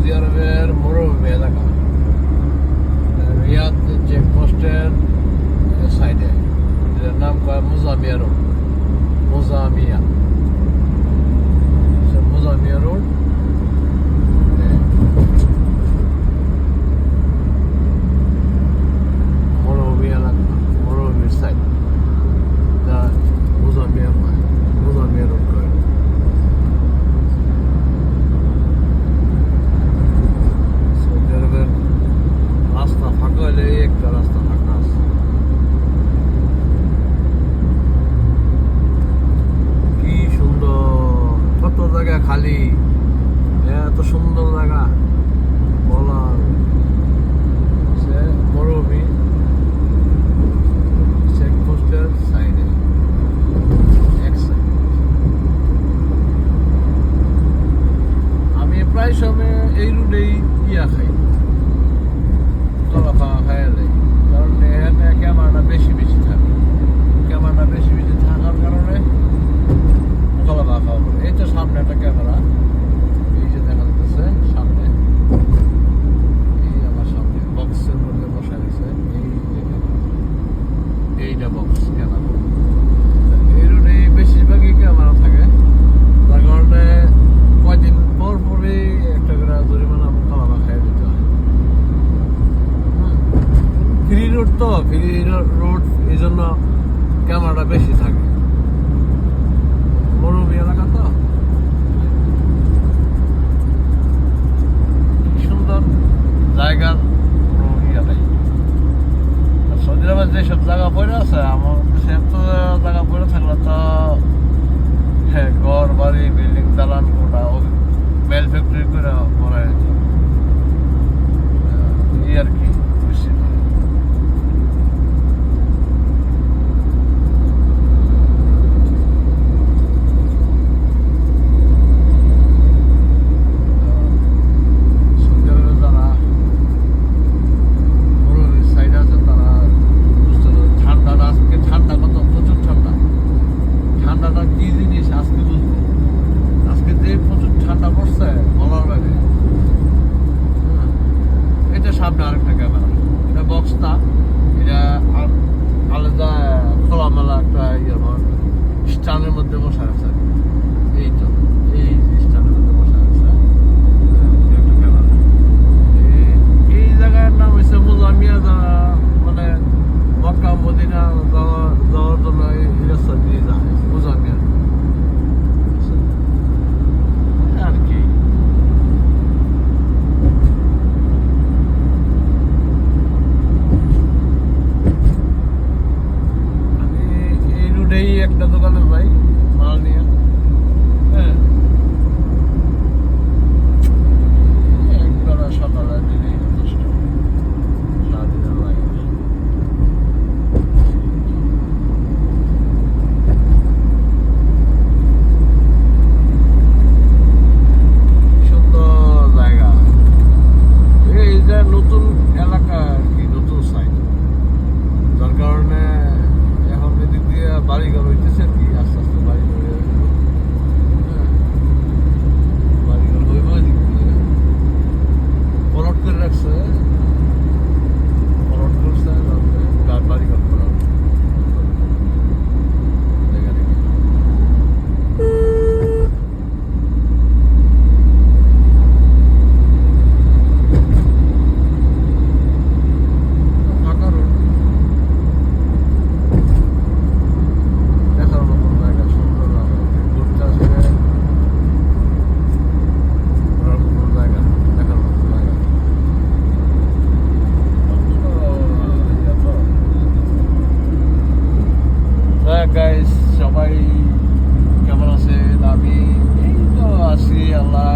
Saudi আরবের মরুভূমি এলাকা, রিয়াদ চেকপোস্টের সাইডে, যেটার নাম কয় মুজামিয়া রোড। মুজামিয়া রোড। মরুভূমি এলাকা, মরুভূমির সাইড, মুজামিয়া রোড করে। সৌদি আরবের রাস্তা ফাঁকা হলে এই একটা রাস্তা ফাঁকা আছে। কি সুন্দর, কত জায়গা খালি, এত সুন্দর জায়গা বলার। মরুভূমি চেকপোস্টের সাইডে এক সাইড। আমি প্রায় সময় এই রুটেই খাই, তলা খাওয়া খাই যাই, কারণ এখানে ক্যামেরাটা বেশি থাকে। ক্যামেরাটা বেশি থাকার কারণে তলা খাওয়া পড়ে। এই তো সামনে একটা ক্যামেরা, এই যে দেখা যাচ্ছে সামনে, এই আমার সামনে বক্সের মধ্যে বসা গেছে। এইটা বক্স ক্যামেরা। এই রুটে বেশিরভাগই ক্যামেরা থাকে, যার কারণে কয়দিন পরই একটা করে জরিমানা খাওয়া খাইয়ে দিতে হয়। ফ্রি রোড তো, ফ্রি রোড, এই জন্য ক্যামেরাটা বেশি থাকে। মরুভূমি এলাকা তো, সুন্দর জায়গার কোনো নাই। আর সৌদি আরবের যেসব জায়গা পড়ে আছে, আমার দেশে এত জায়গা পড়ে থাকলে তো ঘর বাড়ি বিল্ডিং দালান কোটা মেল ফ্যাক্টরি করে ভরা যেত। এই আর কি পরিস্থিতি। সামনে আরেকটা ক্যামেরা, এটা বক্স না, এটা আলাদা খোলামেলা একটা স্ট্যান্ডের মধ্যে বসা আছে। এই তো এই স্ট্যান্ডের মধ্যে বসা আছে একটা ক্যামেরা। এই জায়গার নাম হচ্ছে মুজামিয়া, মানে মক্কা মদিনা যাওয়ার জন্য এই রাস্তা দিয়ে যায় মুজামিয়া আর কি। একটা দোকানে ভাই মাল নিয়ে, একবার সকালে দিলে যথেষ্ট, সারাদিনের লাগে। সুন্দর জায়গা, এই যে নতুন এলাকা আর কি, নতুন সাইড, যার কারণে এখন এদিক দিয়ে বাড়িঘর হইতেছে আর কি, আস্তে আস্তে বাড়িঘর হইব। এদিক দিয়ে পলট করে রাখছে, পলট করছে, বাড়িঘর করা দেখা দেখি। ফাঁকা রোড, গাইস সবাই কেমন আছেন? আমি এই তো আছি, আল্লাহ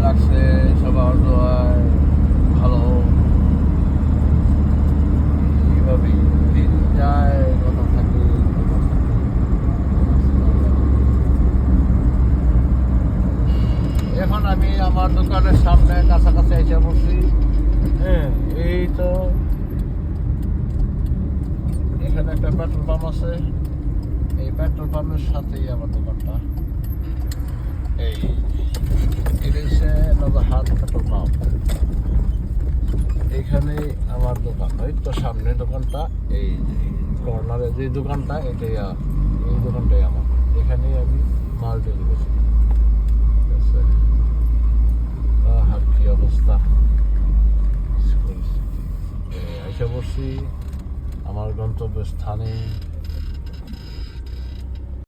রাখছে, সবার দোয়ায় ভালো। এইভাবেই দিন যায়, কথা থাকে। এখন আমি আমার দোকানের সামনে কাছাকাছি এসে বসছি। এই তো এখানে একটা পেট্রোল পাম্প আছে, এই পেট্রোল পাম্পের সাথেই আমার দোকানটা। এই এটা হচ্ছে নজরহাট ঢোকাও। এইখানে আমার দোকান, ওই তো সামনে দোকানটা, এই কর্নারে যে দোকানটা, এটাই এই দোকানটাই আমার। এখানেই আমি মাল ডেলিভারি করি। ঠিক আছে, আর কি অবস্থা, পরিস্থিতি। আইসা পড়ছি আমার গন্তব্যস্থানে।